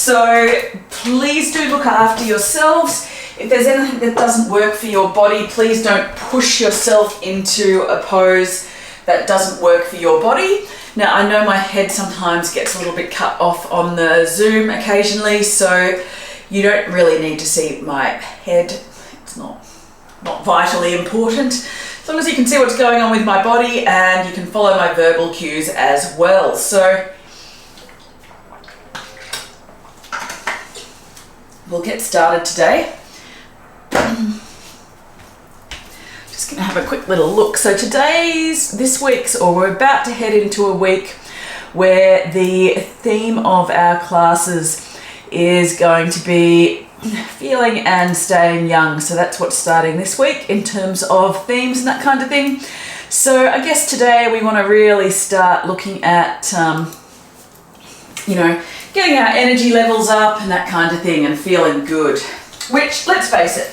So please do look after yourselves. If there's anything that doesn't work for your body, please don't push yourself into a pose that doesn't work for your body. Now, I know my head sometimes gets a little bit cut off on the Zoom occasionally, so you don't really need to see my head. It's not vitally important. As long as you can see what's going on with my body and you can follow my verbal cues as well. So we'll get started today. Just gonna have a quick little look. So we're about to head into a week where the theme of our classes is going to be feeling and staying young. So that's what's starting this week in terms of themes and that kind of thing. So I guess today we want to really start looking at, getting our energy levels up and that kind of thing and feeling good. Which, let's face it,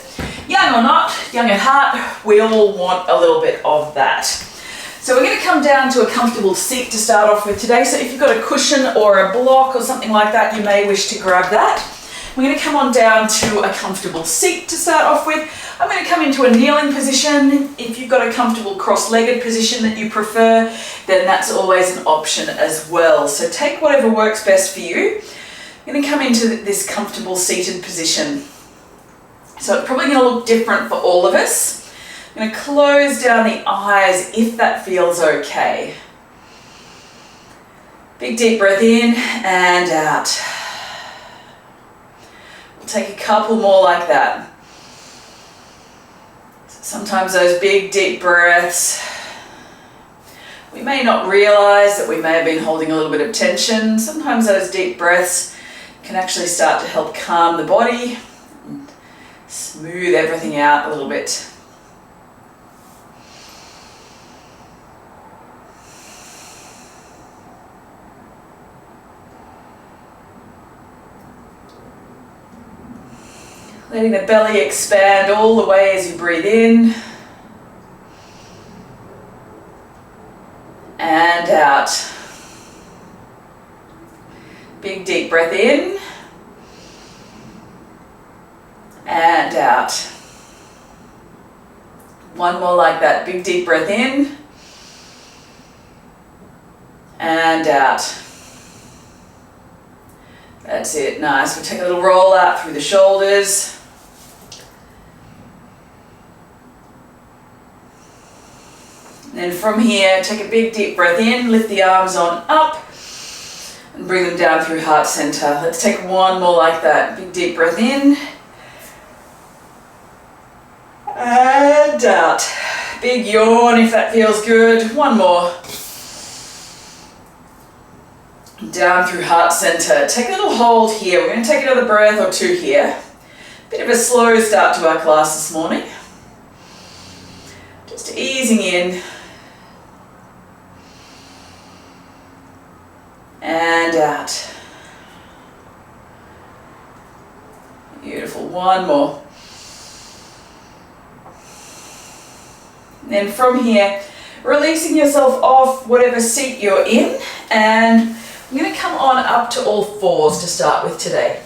young or not, young at heart, we all want a little bit of that. So we're going to come down to a comfortable seat to start off with today. So if you've got a cushion or a block or something like that, you may wish to grab that. We're going to come on down to a comfortable seat to start off with. I'm going to come into a kneeling position. If you've got a comfortable cross-legged position that you prefer, then that's always an option as well. So take whatever works best for you. I'm going to come into this comfortable seated position. So it's probably going to look different for all of us. I'm going to close down the eyes if that feels okay. Big deep breath in and out. We'll take a couple more like that. Sometimes those big deep breaths, we may not realize that we may have been holding a little bit of tension. Sometimes those deep breaths can actually start to help calm the body, smooth everything out a little bit. Letting the belly expand all the way as you breathe in and out. Big deep breath in and out. One more like that. Big deep breath in and out. That's it. Nice. We'll take a little roll out through the shoulders. And then from here, take a big deep breath in, lift the arms on up and bring them down through heart center. Let's take one more like that. Big deep breath in and out. Big yawn if that feels good. One more. Down through heart center. Take a little hold here. We're going to take another breath or two here. Bit of a slow start to our class this morning. Just easing in and out. Beautiful. One more. And then from here, releasing yourself off whatever seat you're in, and I'm going to come on up to all fours to start with today.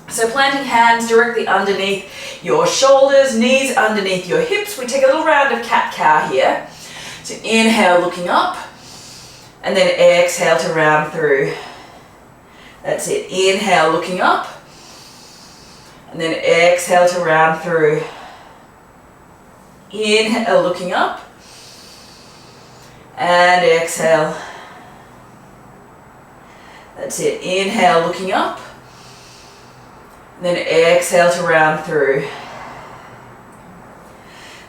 So planting hands directly underneath your shoulders, knees underneath your hips. We take a little round of cat-cow here. So inhale, looking up, and then exhale to round through. That's it. Inhale, looking up, and then exhale to round through. Inhale, looking up, and exhale. That's it. Inhale, looking up, and then exhale to round through.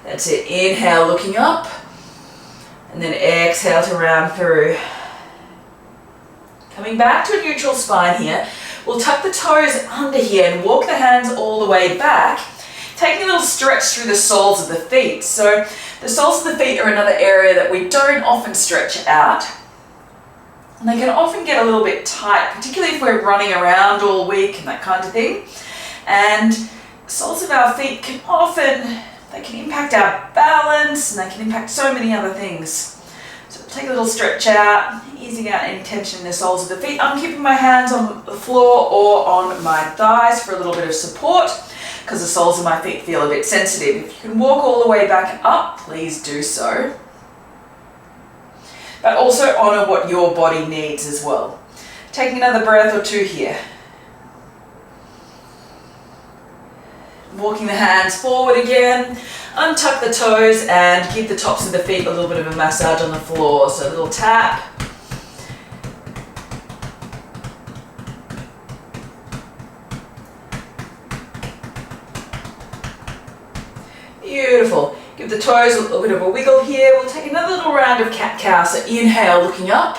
That's it. Inhale, looking up, and then exhale to round through. Coming back to a neutral spine here, we'll tuck the toes under here and walk the hands all the way back, taking a little stretch through the soles of the feet. So the soles of the feet are another area that we don't often stretch out. And they can often get a little bit tight, particularly if we're running around all week and that kind of thing. And soles of our feet can often, they can impact our balance and they can impact so many other things. So take a little stretch out, easing out any tension in the soles of the feet. I'm keeping my hands on the floor or on my thighs for a little bit of support because the soles of my feet feel a bit sensitive. If you can walk all the way back up, please do so. But also honour what your body needs as well. Taking another breath or two here. Walking the hands forward again, untuck the toes and give the tops of the feet a little bit of a massage on the floor. So a little tap. Beautiful. Give the toes a little bit of a wiggle here. We'll take another little round of cat-cow. So inhale, looking up,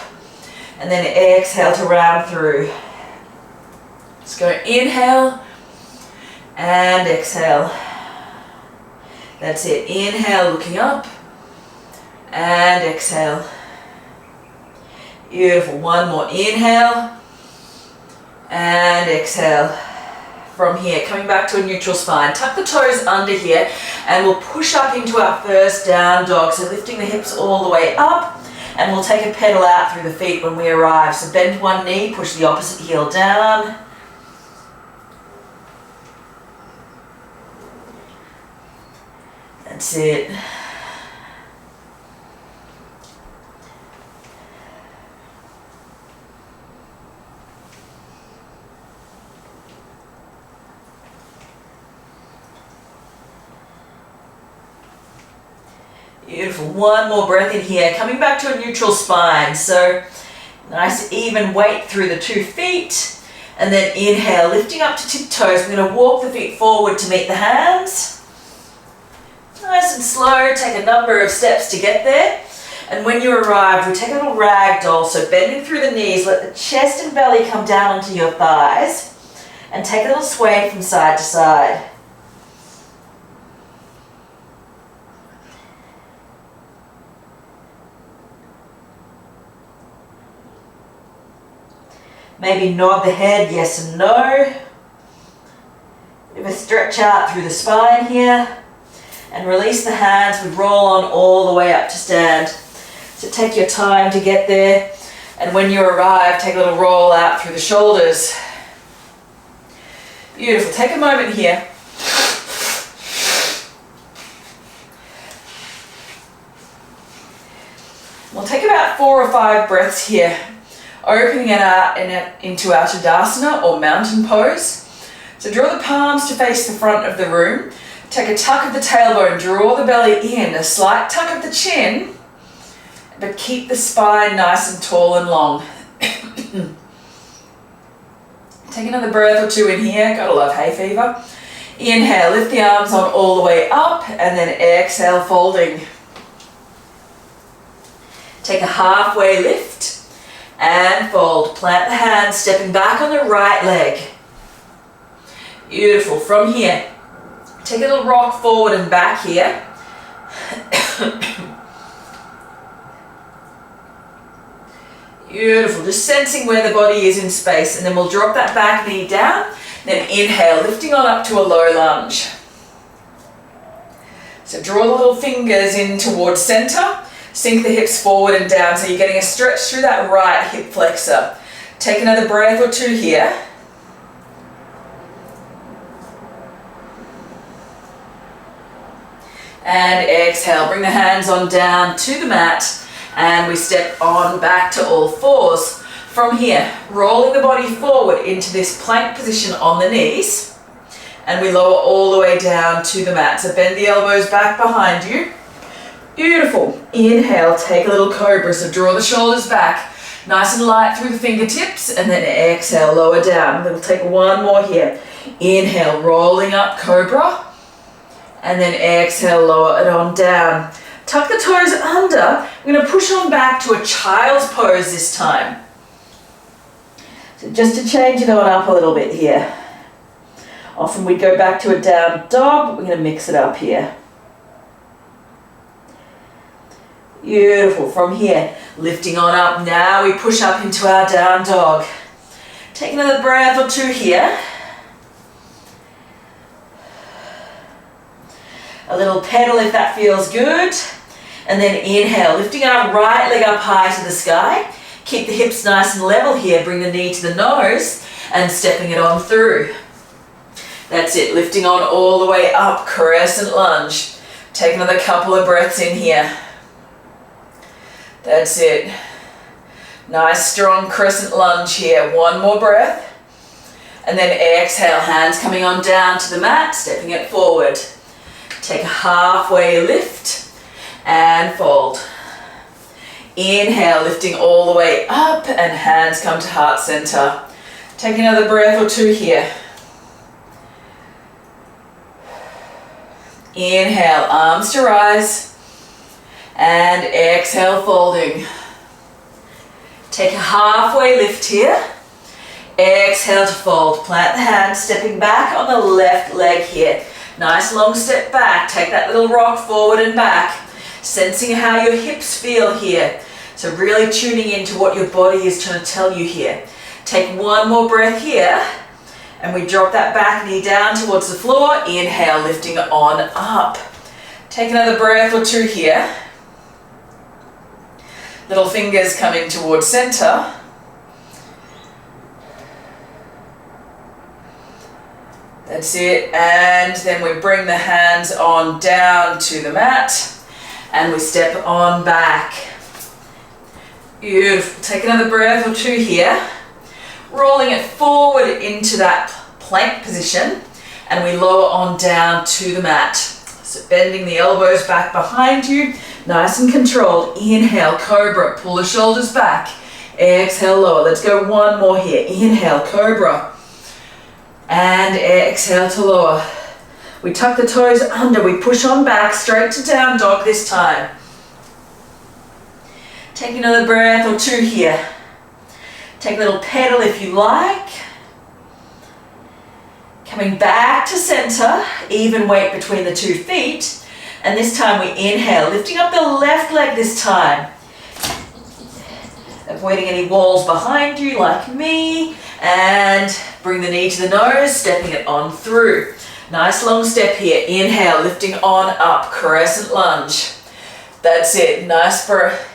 and then exhale to round through. Let's go inhale and exhale. That's it. Inhale, looking up, and exhale. Beautiful. One more. Inhale and exhale. From here, coming back to a neutral spine. Tuck the toes under here and we'll push up into our first down dog. So lifting the hips all the way up, and we'll take a pedal out through the feet when we arrive. So bend one knee, push the opposite heel down. That's it. Beautiful. One more breath in here. Coming back to a neutral spine. So nice even weight through the 2 feet. And then inhale, lifting up to tiptoes. We're going to walk the feet forward to meet the hands. Nice and slow. Take a number of steps to get there. And when you arrive, we take a little ragdoll. So bending through the knees, let the chest and belly come down onto your thighs. And take a little sway from side to side. Maybe nod the head, yes and no. Bit of a stretch out through the spine here. And release the hands. We roll on all the way up to stand. So take your time to get there. And when you arrive, take a little roll out through the shoulders. Beautiful. Take a moment here. We'll take about 4 or 5 breaths here. Opening it out into our Tadasana or mountain pose. So draw the palms to face the front of the room. Take a tuck of the tailbone, draw the belly in, a slight tuck of the chin, but keep the spine nice and tall and long. Take another breath or 2 in here. Gotta love hay fever. Inhale, lift the arms on all the way up, and then exhale, folding. Take a halfway lift. And fold. Plant the hands, stepping back on the right leg. Beautiful. From here, take a little rock forward and back here. Beautiful. Just sensing where the body is in space, and then we'll drop that back knee down. Then inhale, lifting on up to a low lunge. So draw the little fingers in towards center. Sink the hips forward and down, so you're getting a stretch through that right hip flexor. Take another breath or 2 here. And exhale, bring the hands on down to the mat, and we step on back to all fours. From here, rolling the body forward into this plank position on the knees, and we lower all the way down to the mat. So bend the elbows back behind you. Beautiful. Inhale, take a little cobra. So draw the shoulders back, nice and light through the fingertips, and then exhale, lower down. We'll take one more here. Inhale, rolling up, cobra, and then exhale, lower it on down. Tuck the toes under. We're going to push on back to a child's pose this time. So just to change it on up a little bit here. Often we go back to a down dog, but we're going to mix it up here. Beautiful. From here, lifting on up. Now we push up into our down dog. Take another breath or 2 here. A little pedal if that feels good. And then inhale, lifting our right leg up high to the sky. Keep the hips nice and level here. Bring the knee to the nose and stepping it on through. That's it, lifting on all the way up, crescent lunge. Take another couple of breaths in here. That's it. Nice strong crescent lunge here. One more breath. And then exhale, hands coming on down to the mat, stepping it forward. Take a halfway lift and fold. Inhale, lifting all the way up and hands come to heart center. Take another breath or two here. Inhale, arms to rise. And exhale, folding. Take a halfway lift here. Exhale to fold. Plant the hands, stepping back on the left leg here. Nice long step back. Take that little rock forward and back. Sensing how your hips feel here. So really tuning into what your body is trying to tell you here. Take one more breath here. And we drop that back knee down towards the floor. Inhale, lifting on up. Take another breath or two here. Little fingers coming towards center. That's it. And then we bring the hands on down to the mat. And we step on back. Beautiful. Take another breath or two here. Rolling it forward into that plank position. And we lower on down to the mat. So bending the elbows back behind you. Nice and controlled. Inhale, cobra. Pull the shoulders back. Exhale, lower. Let's go one more here. Inhale, cobra. And exhale to lower. We tuck the toes under. We push on back. Straight to down dog this time. Take another breath or two here. Take a little pedal if you like. Coming back to center. Even weight between the 2 feet. And this time we inhale, lifting up the left leg this time. Avoiding any walls behind you like me. And bring the knee to the nose, stepping it on through. Nice long step here. Inhale, lifting on up, crescent lunge. That's it. Nice breath.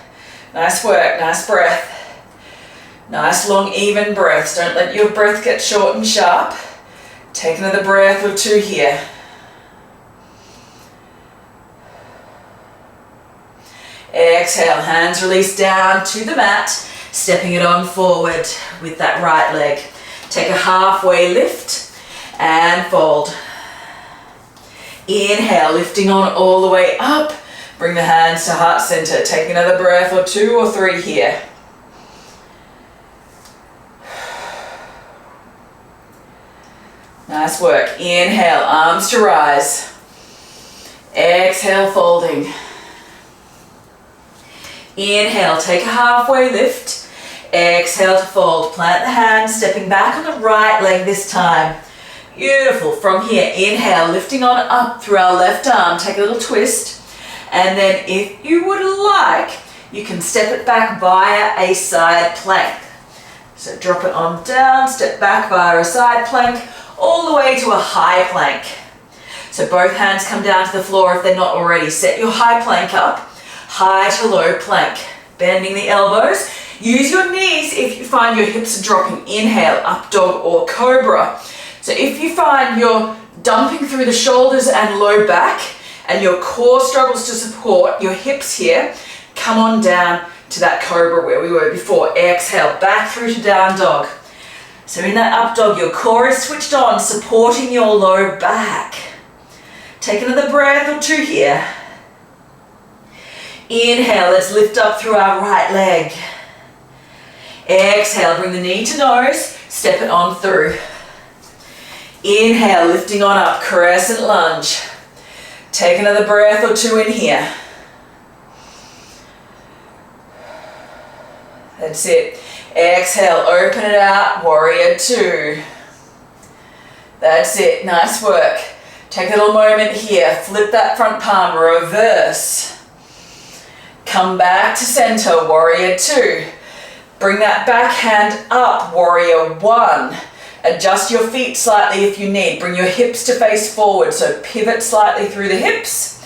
Nice work, nice breath. Nice long even breaths. Don't let your breath get short and sharp. Take another breath or two here. Exhale, hands release down to the mat, stepping it on forward with that right leg. Take a halfway lift and fold. Inhale, lifting on all the way up. Bring the hands to heart center. Take another breath or 2 or 3 here. Nice work. Inhale, arms to rise. Exhale, folding. Inhale, take a halfway lift. Exhale to fold. Plant the hands, stepping back on the right leg this time. Beautiful. From here, inhale, lifting on up through our left arm. Take a little twist. And then if you would like, you can step it back via a side plank. So drop it on down, step back via a side plank, all the way to a high plank. So both hands come down to the floor if they're not already. Set your high plank up, high to low plank. Bending the elbows. Use your knees if you find your hips are dropping. Inhale, up dog or cobra. So if you find you're dumping through the shoulders and low back, and your core struggles to support your hips here, come on down to that cobra where we were before. Exhale, back through to down dog. So in that up dog, your core is switched on, supporting your low back. Take another breath or 2 here. Inhale, let's lift up through our right leg. Exhale, bring the knee to nose, step it on through. Inhale, lifting on up, crescent lunge. Take another breath or 2 in here. That's it. Exhale, open it out, warrior 2. That's it, nice work. Take a little moment here, flip that front palm, reverse. Come back to center, warrior 2. Bring that back hand up, warrior 1. Adjust your feet slightly if you need. Bring your hips to face forward, so pivot slightly through the hips.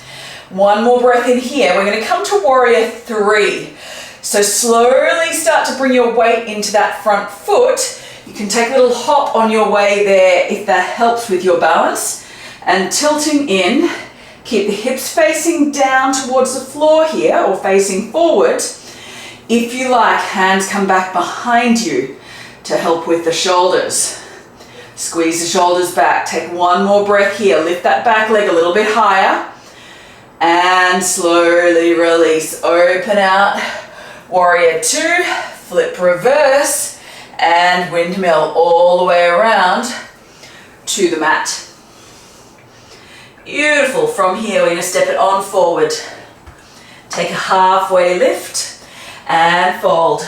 One more breath in here. We're going to come to warrior three. So slowly start to bring your weight into that front foot. You can take a little hop on your way there if that helps with your balance. And tilting in, keep the hips facing down towards the floor here or facing forward. If you like, hands come back behind you to help with the shoulders. Squeeze the shoulders back. Take one more breath here. Lift that back leg a little bit higher. And slowly release. Open out. Warrior two. Flip reverse. And windmill all the way around to the mat. Beautiful. From here, we're going to step it on forward. Take a halfway lift and fold.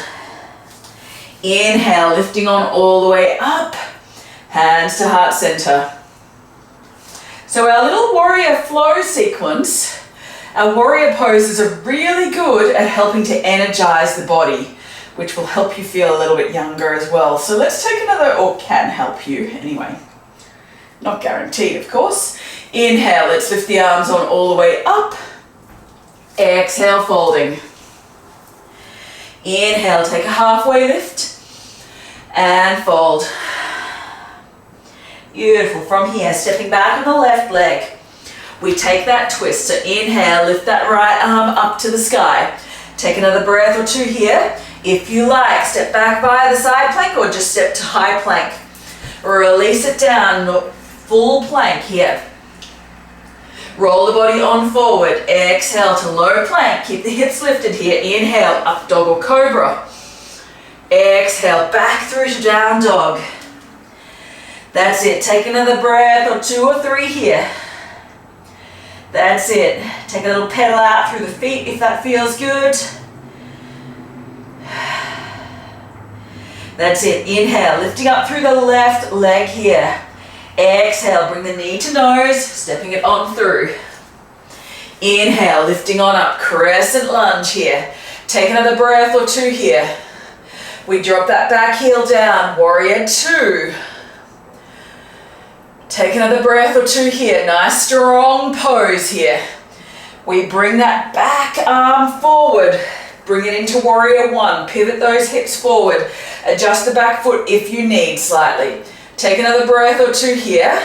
Inhale, lifting on all the way up. Hands to heart center. So our little warrior flow sequence, our warrior poses are really good at helping to energize the body, which will help you feel a little bit younger as well. So let's take another, or can help you anyway. Not guaranteed, of course. Inhale, let's lift the arms on all the way up. Exhale, folding. Inhale, take a halfway lift and fold. Beautiful. From here, stepping back on the left leg, we take that twist. So inhale, lift that right arm up to the sky. Take another breath or two here. If you like, step back via the side plank or just step to high plank. Release it down, full plank here. Roll the body on forward. Exhale to low plank. Keep the hips lifted here. Inhale, up dog or cobra. Exhale, back through to down dog. That's it. Take another breath or two or three here. That's it. Take a little pedal out through the feet if that feels good. That's it. Inhale, lifting up through the left leg here. Exhale, bring the knee to nose, stepping it on through. Inhale, lifting on up, crescent lunge here. Take another breath or two here. We drop that back heel down, warrior two. Take another breath or two here. Nice strong pose here. We bring that back arm forward. Bring it into warrior one. Pivot those hips forward. Adjust the back foot if you need slightly. Take another breath or two here.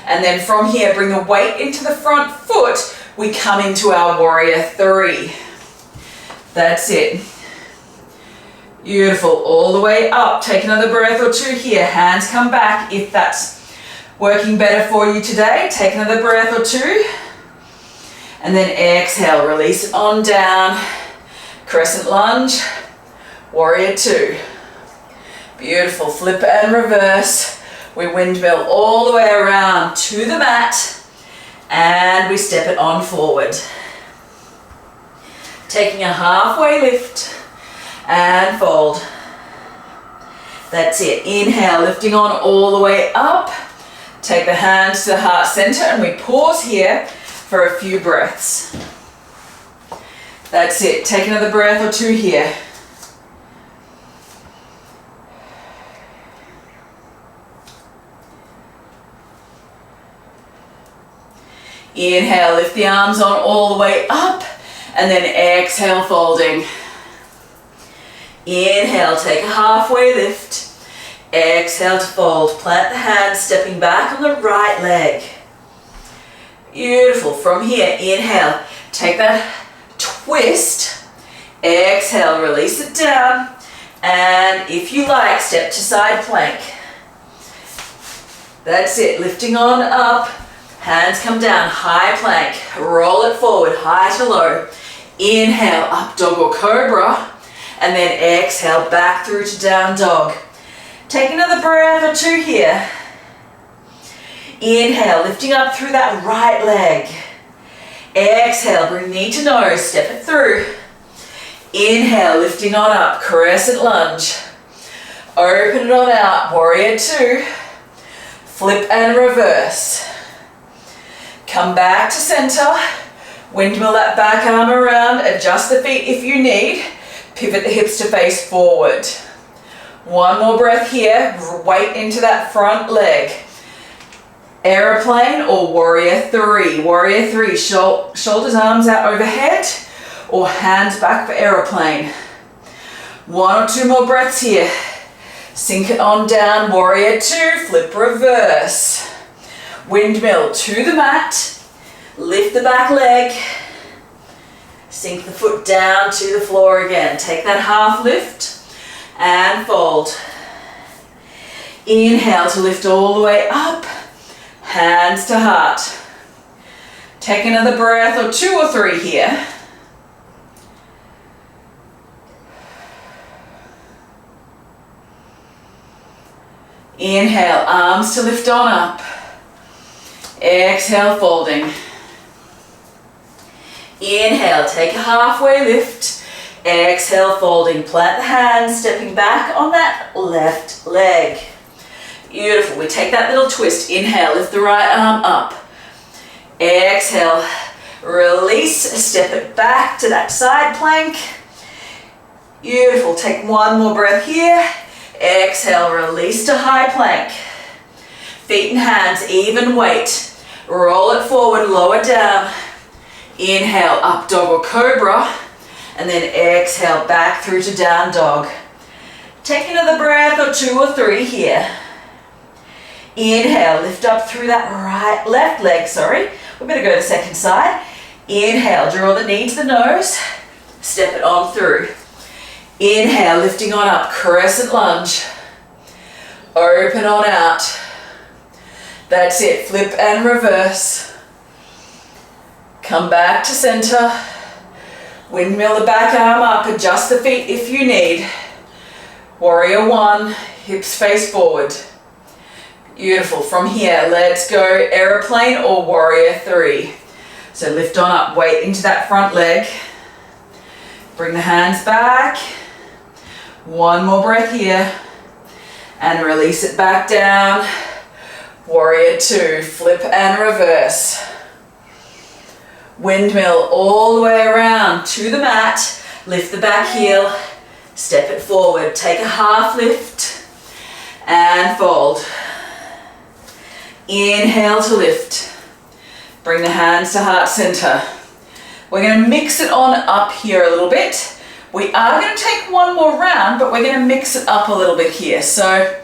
And then from here, bring the weight into the front foot. We come into our warrior three. That's it. Beautiful. All the way up. Take another breath or two here. Hands come back if that's working better for you today. Take another breath or two. And then exhale, release it on down. Crescent lunge, warrior two. Beautiful, flip and reverse. We windmill all the way around to the mat and we step it on forward. Taking a halfway lift and fold. That's it. Inhale, lifting on all the way up. Take the hands to the heart center and we pause here for a few breaths. That's it. Take another breath or two here. Inhale, lift the arms on all the way up and then exhale, folding. Inhale, take a halfway lift. Exhale to fold. Plant the hands, stepping back on the right leg. Beautiful. From here, inhale, take that twist. Exhale, release it down. And if you like, step to side plank. That's it. Lifting on up. Hands come down, high plank. Roll it forward, high to low. Inhale, up dog or cobra. And then exhale, back through to down dog. Take another breath or two here. Inhale, lifting up through that right leg. Exhale, bring knee to nose, step it through. Inhale, lifting on up, crescent lunge. Open it on out, warrior two. Flip and reverse. Come back to center. Windmill that back arm around, adjust the feet if you need. Pivot the hips to face forward. One more breath here, weight into that front leg. Aeroplane or warrior three. Warrior three, shoulders, arms out overhead or hands back for aeroplane. 1 or 2 more breaths here. Sink it on down, warrior two, flip reverse. Windmill to the mat, lift the back leg, sink the foot down to the floor again. Take that half lift and fold. Inhale to lift all the way up, hands to heart. Take another breath or 2 or 3 here. Inhale, arms to lift on up. Exhale, folding. Inhale, take a halfway lift. Exhale, folding. Plant the hands, stepping back on that left leg. Beautiful. We take that little twist. Inhale, lift the right arm up. Exhale, release, step it back to that side plank. Beautiful. Take one more breath here. Exhale, release to high plank. Feet and hands, even weight. Roll it forward, lower down. Inhale, up dog or cobra. And then exhale, back through to down dog. Take another breath or 2 or 3 here. Inhale, lift up through that left leg, We better go to the second side. Inhale, draw the knee to the nose. Step it on through. Inhale, lifting on up, crescent lunge. Open on out. That's it, flip and reverse. Come back to center. Windmill the back arm up, adjust the feet if you need. Warrior one, hips face forward. Beautiful, from here, let's go aeroplane or warrior three. So lift on up, weight into that front leg. Bring the hands back. One more breath here. And release it back down. Warrior two, flip and reverse. Windmill all the way around to the mat. Lift the back heel. Step it forward. Take a half lift. And fold. Inhale to lift. Bring the hands to heart center. We're going to mix it on up here a little bit. We are going to take one more round, but we're going to mix it up a little bit here. So,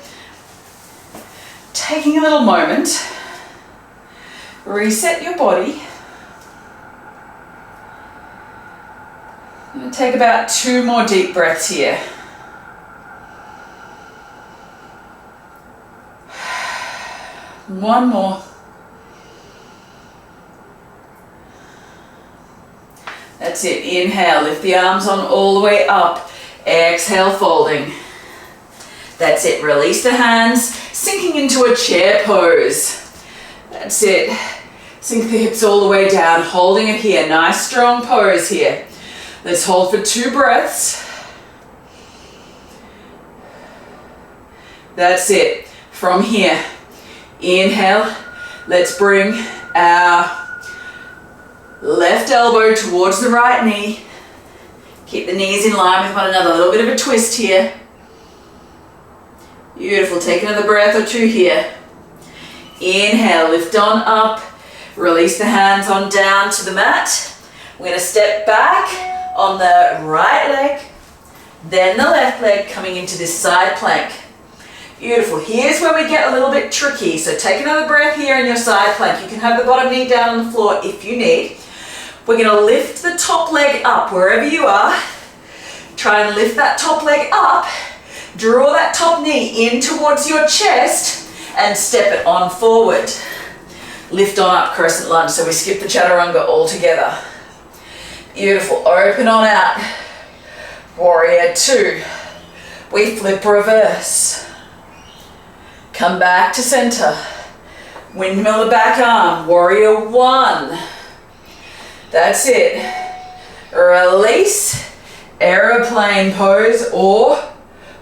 taking a little moment, reset your body. I'm going to take about 2 more deep breaths here. One more. That's it. Inhale, lift the arms on all the way up. Exhale, folding. That's it. Release the hands, sinking into a chair pose. That's it. Sink the hips all the way down, holding it here. Nice strong pose here. Let's hold for 2 breaths. That's it. From here, inhale. Let's bring our left elbow towards the right knee. Keep the knees in line with one another. A little bit of a twist here. Beautiful. Take another breath or 2 here. Inhale, lift on up. Release the hands on down to the mat. We're going to step back on the right leg, then the left leg, coming into this side plank. Beautiful. Here's where we get a little bit tricky. So take another breath here in your side plank. You can have the bottom knee down on the floor if you need. We're going to lift the top leg up wherever you are. Try and lift that top leg up. Draw that top knee in towards your chest and step it on forward. Lift on up, crescent lunge. So we skip the chaturanga altogether. Beautiful. Open on out. Warrior two. We flip reverse. Come back to center. Windmill the back arm. Warrior one. That's it. Release. Aeroplane pose or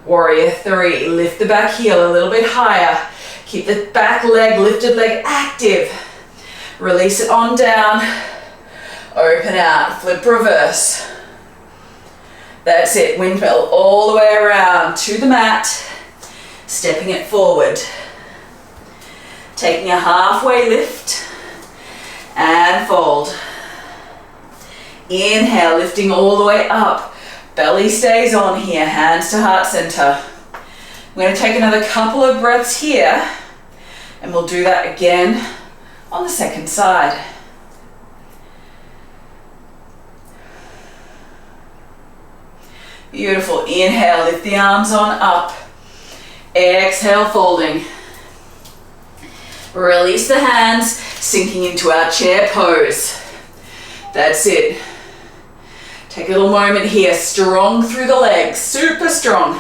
warrior three. Lift the back heel a little bit higher. Keep the back leg, lifted leg active. Release it on down. Open out. Flip reverse. That's it. Windmill all the way around to the mat. Stepping it forward. Taking a halfway lift and fold. Inhale, lifting all the way up. Belly stays on here, hands to heart center. I'm going to take another couple of breaths here, and we'll do that again on the second side. Beautiful. Inhale, lift the arms on up. Exhale, folding. Release the hands, sinking into our chair pose. That's it. Take a little moment here, strong through the legs, super strong.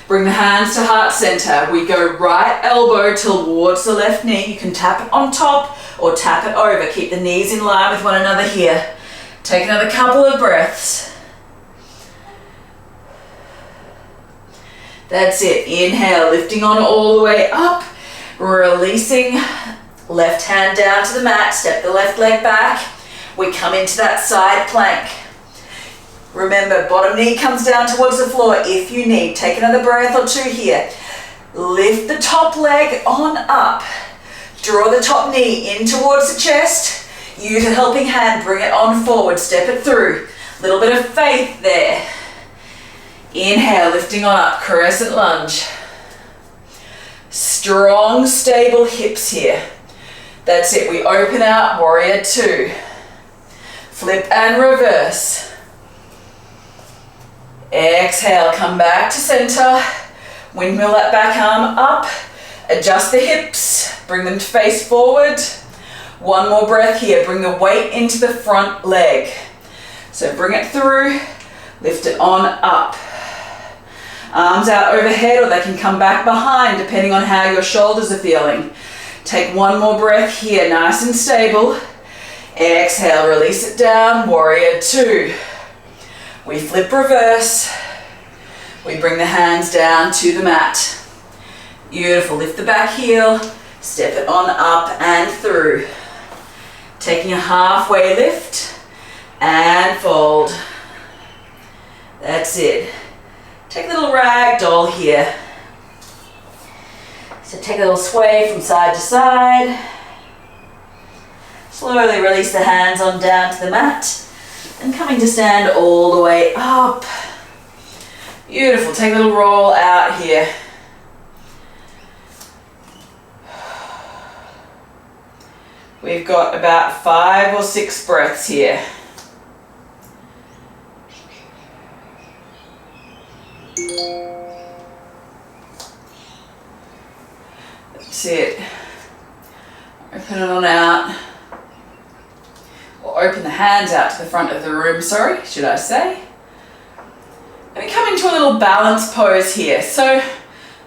Bring the hands to heart center. We go right elbow towards the left knee. You can tap it on top or tap it over. Keep the knees in line with one another here. Take another couple of breaths. That's it. Inhale, lifting on all the way up. Releasing, left hand down to the mat. Step the left leg back. We come into that side plank. Remember, bottom knee comes down towards the floor if you need. Take another breath or two here. Lift the top leg on up. Draw the top knee in towards the chest. Use a helping hand, bring it on forward, step it through. Little bit of faith there. Inhale, lifting on up, crescent lunge. Strong, stable hips here. That's it, we open out, warrior two. Flip and reverse. Exhale, come back to center. Windmill that back arm up. Adjust the hips, bring them to face forward. One more breath here, bring the weight into the front leg. So bring it through, lift it on up. Arms out overhead, or they can come back behind depending on how your shoulders are feeling. Take one more breath here, nice and stable. Exhale, release it down, warrior two. We flip reverse. We bring the hands down to the mat. Beautiful, lift the back heel, step it on up and through. Taking a halfway lift and fold. That's it. Take a little rag doll here. So take a little sway from side to side. Slowly release the hands on down to the mat and coming to stand all the way up. Beautiful, take a little roll out here. We've got about 5 or 6 breaths here. That's it. Open it on out. Or open the hands out to the front of the room, sorry, should I say. And we come into a little balance pose here. So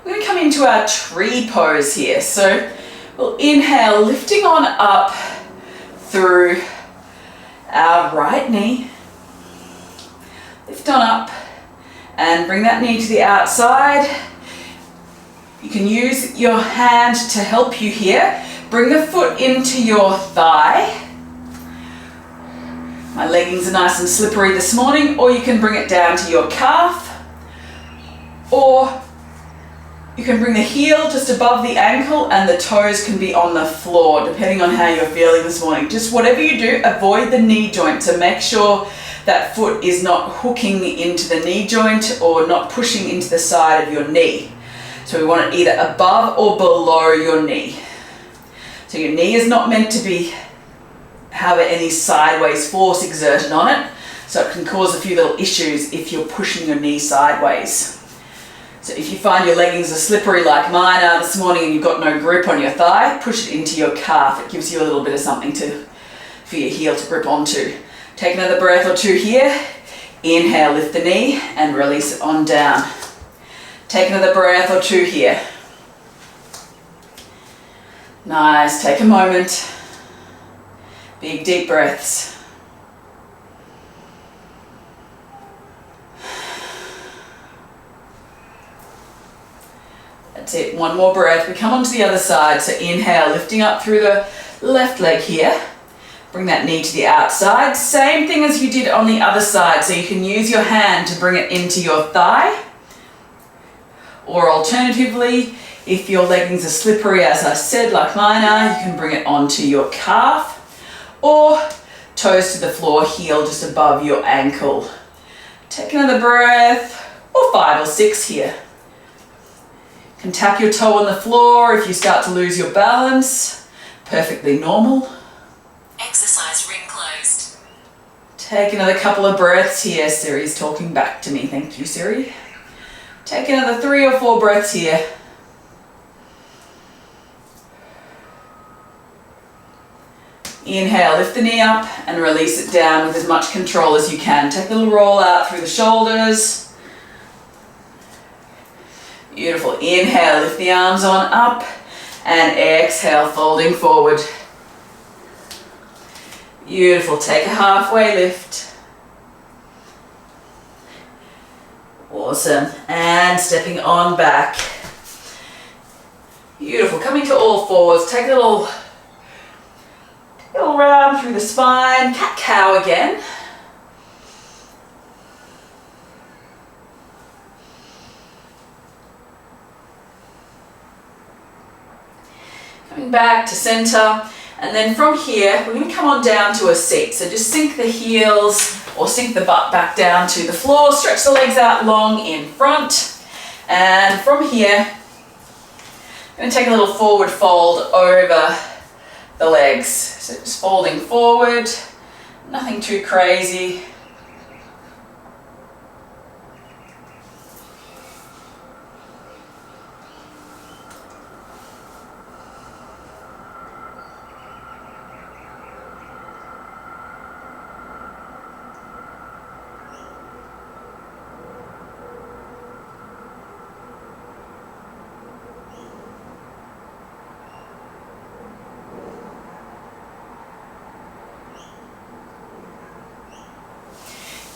we're going to come into our tree pose here. So we'll inhale, lifting on up through our right knee. Lift on up and bring that knee to the outside. You can use your hand to help you here. Bring the foot into your thigh. My leggings are nice and slippery this morning, or you can bring it down to your calf, or you can bring the heel just above the ankle and the toes can be on the floor, depending on how you're feeling this morning. Just whatever you do, avoid the knee joint, so make sure that foot is not hooking into the knee joint or not pushing into the side of your knee. So we want it either above or below your knee. So your knee is not meant to be have any sideways force exerted on it, so it can cause a few little issues if you're pushing your knee sideways. So if you find your leggings are slippery like mine are this morning and you've got no grip on your thigh, push it into your calf. It gives you a little bit of something for your heel to grip onto. Take another breath or two here. Inhale, lift the knee and release it on down. Take another breath or two here. Nice, take a moment. Big deep breaths. That's it, one more breath. We come onto the other side, so inhale, lifting up through the left leg here. Bring that knee to the outside. Same thing as you did on the other side, so you can use your hand to bring it into your thigh. Or alternatively, If your leggings are slippery, as I said, like mine are, you can bring it onto your calf or toes to the floor, heel just above your ankle. Take another breath, or 5 or 6 here. You can tap your toe on the floor if you start to lose your balance. Perfectly normal. Exercise ring closed. Take another couple of breaths here. Siri's talking back to me. Thank you, Siri. Take another 3 or 4 breaths here. Inhale, lift the knee up and release it down with as much control as you can. Take a little roll out through the shoulders. Beautiful. Inhale, lift the arms on up and exhale, folding forward. Beautiful. Take a halfway lift. Awesome. And stepping on back. Beautiful. Coming to all fours. Take a little round through the spine. Cat-cow again. Coming back to center. And then from here, we're going to come on down to a seat. So just sink the heels or sink the butt back down to the floor. Stretch the legs out long in front. And from here, I'm going to take a little forward fold over the legs. So just folding forward, nothing too crazy.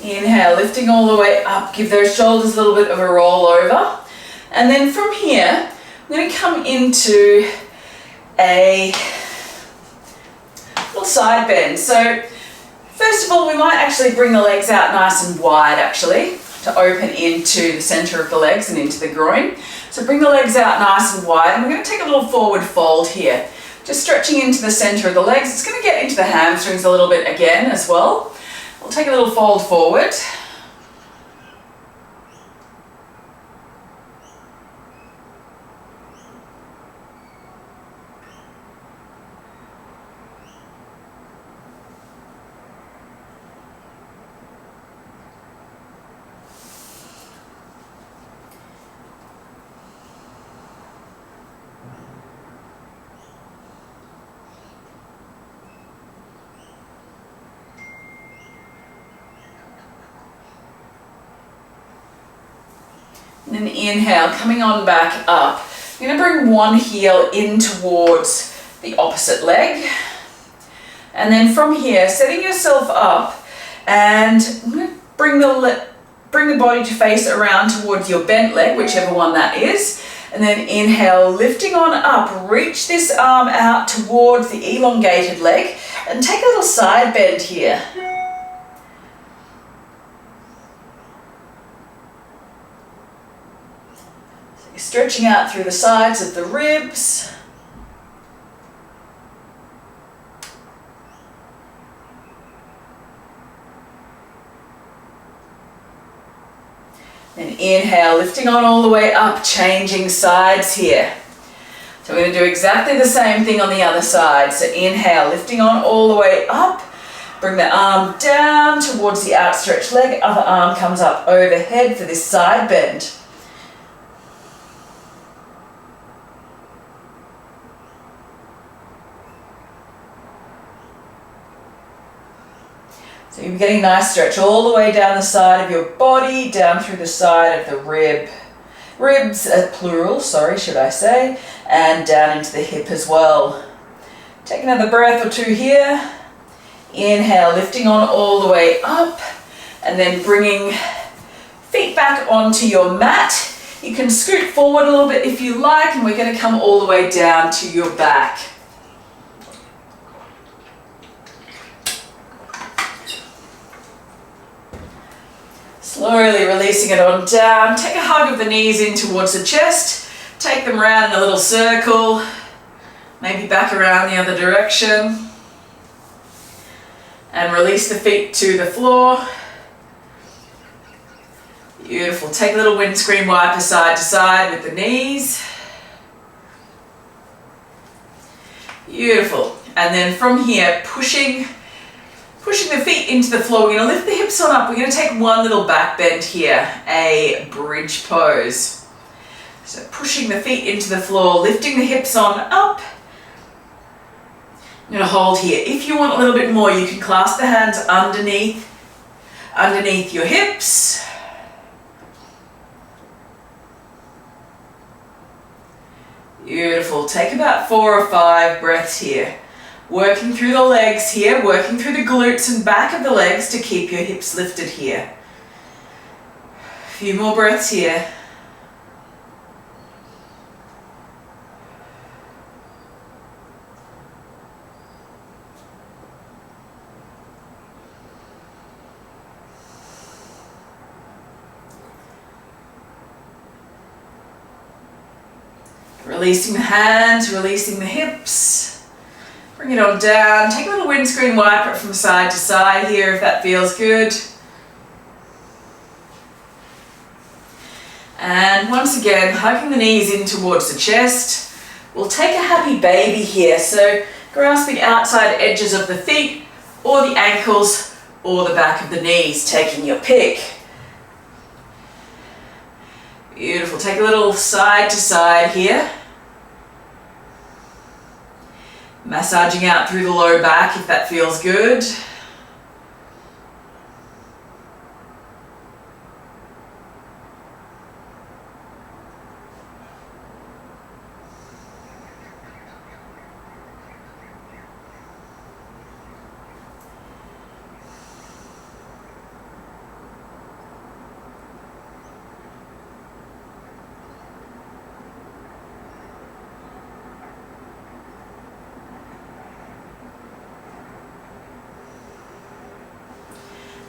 Inhale, lifting all the way up, give those shoulders a little bit of a roll over. And then from here, I'm going to come into a little side bend. So first of all, we might actually bring the legs out nice and wide actually, to open into the center of the legs and into the groin. So bring the legs out nice and wide, and we're going to take a little forward fold here. Just stretching into the center of the legs. It's going to get into the hamstrings a little bit again as well. We'll take a little fold forward. And then inhale, coming on back up. I'm going to bring one heel in towards the opposite leg. And then from here, setting yourself up, and I'm going to bring the body to face around towards your bent leg, whichever one that is. And then inhale, lifting on up, reach this arm out towards the elongated leg and take a little side bend here. Stretching out through the sides of the ribs. And inhale, lifting on all the way up, changing sides here. So we're going to do exactly the same thing on the other side. So inhale, lifting on all the way up. Bring the arm down towards the outstretched leg. Other arm comes up overhead for this side bend. So you're getting a nice stretch all the way down the side of your body, down through the side of the ribs, plural, sorry, should I say, and down into the hip as well. Take another breath or two here. Inhale, lifting on all the way up, and then bringing feet back onto your mat. You can scoot forward a little bit if you like, and we're going to come all the way down to your back. Slowly releasing it on down. Take a hug of the knees in towards the chest. Take them around in a little circle, maybe back around the other direction. And release the feet to the floor. Beautiful. Take a little windscreen wiper side to side with the knees. Beautiful. And then from here, pushing the feet into the floor. We're going to lift the hips on up. We're going to take one little back bend here, a bridge pose. So pushing the feet into the floor, lifting the hips on up. I'm going to hold here. If you want a little bit more, you can clasp the hands underneath your hips. Beautiful. Take about 4 or 5 breaths here. Working through the legs here, working through the glutes and back of the legs to keep your hips lifted here. A few more breaths here. Releasing the hands, releasing the hips. Bring it on down. Take a little windscreen wiper from side to side here if that feels good. And once again, hugging the knees in towards the chest. We'll take a happy baby here. So grasping outside edges of the feet or the ankles or the back of the knees, taking your pick. Beautiful. Take a little side to side here. Massaging out through the low back if that feels good.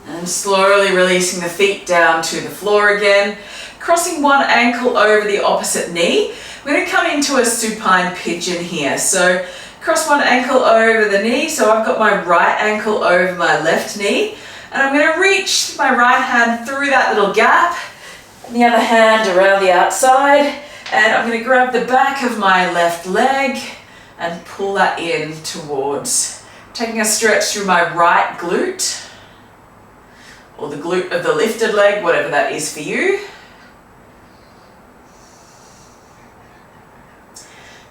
And slowly releasing the feet down to the floor again. Crossing one ankle over the opposite knee. We're going to come into a supine pigeon here. So cross one ankle over the knee. So I've got my right ankle over my left knee. And I'm going to reach my right hand through that little gap. And the other hand around the outside. And I'm going to grab the back of my left leg and pull that in towards. Taking a stretch through my right glute. Or the glute of the lifted leg, whatever that is for you.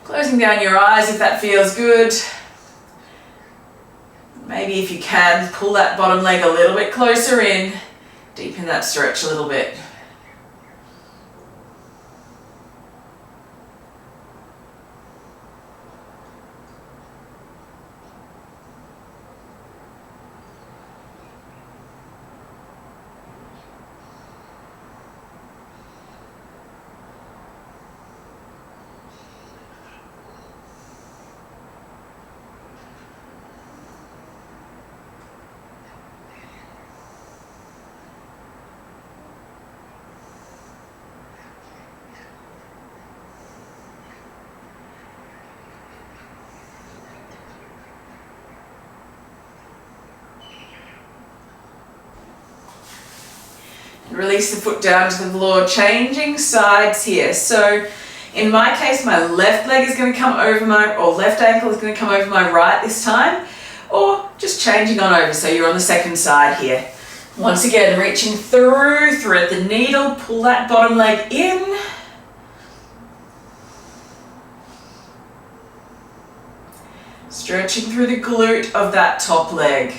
Closing down your eyes if that feels good. Maybe if you can, pull that bottom leg a little bit closer in. Deepen that stretch a little bit. Release the foot down to the floor, changing sides here. So in my case, my left leg is going to come over left ankle is going to come over my right this time, or just changing on over. So you're on the second side here. Once again, reaching through, thread the needle, pull that bottom leg in. Stretching through the glute of that top leg.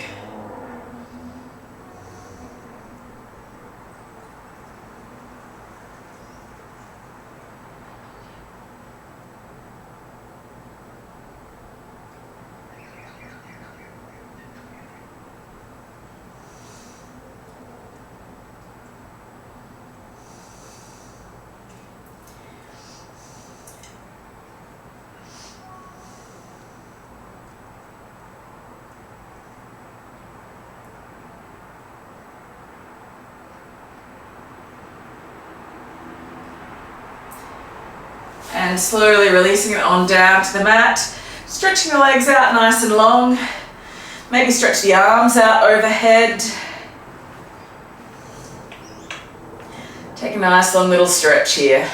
And slowly releasing it on down to the mat. Stretching the legs out nice and long. Maybe stretch the arms out overhead. Take a nice long little stretch here.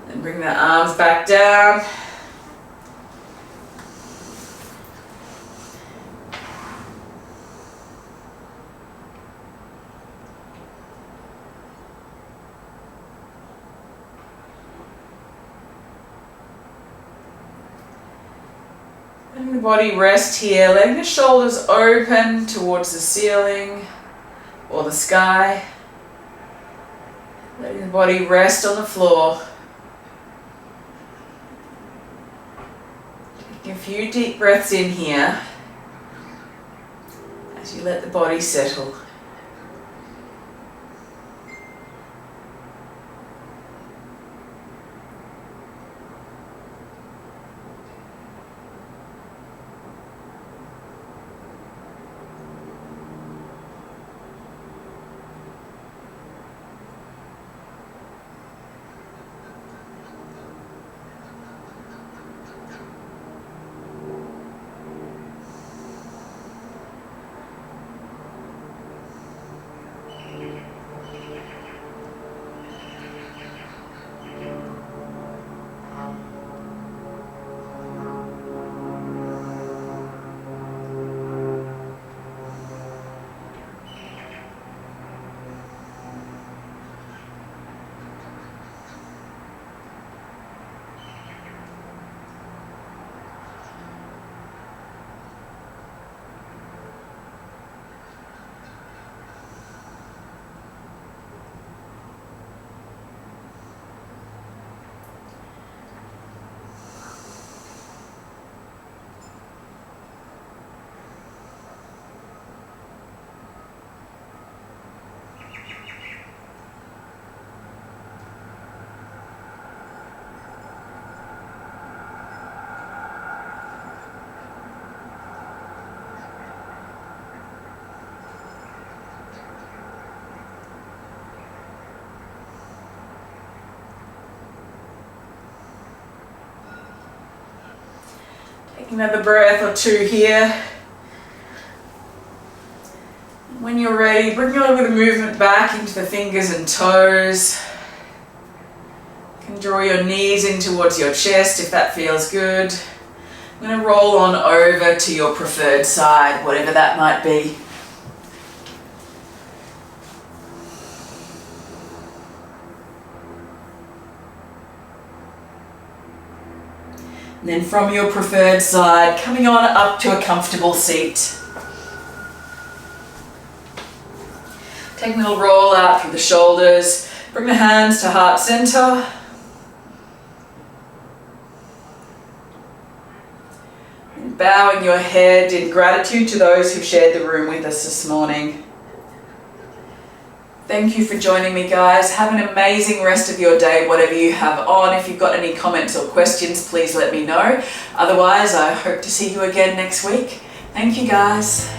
Then bring the arms back down. Letting the body rest here, letting the shoulders open towards the ceiling or the sky. Letting the body rest on the floor. Taking a few deep breaths in here as you let the body settle. Take another breath or two here. When you're ready, bring a little bit of movement back into the fingers and toes. You can draw your knees in towards your chest if that feels good. I'm going to roll on over to your preferred side, whatever that might be. And then from your preferred side, coming on up to a comfortable seat. Taking a little roll out through the shoulders. Bring the hands to heart center. And bowing your head in gratitude to those who've shared the room with us this morning. Thank you for joining me, guys. Have an amazing rest of your day, whatever you have on. If you've got any comments or questions, please let me know. Otherwise, I hope to see you again next week. Thank you, guys.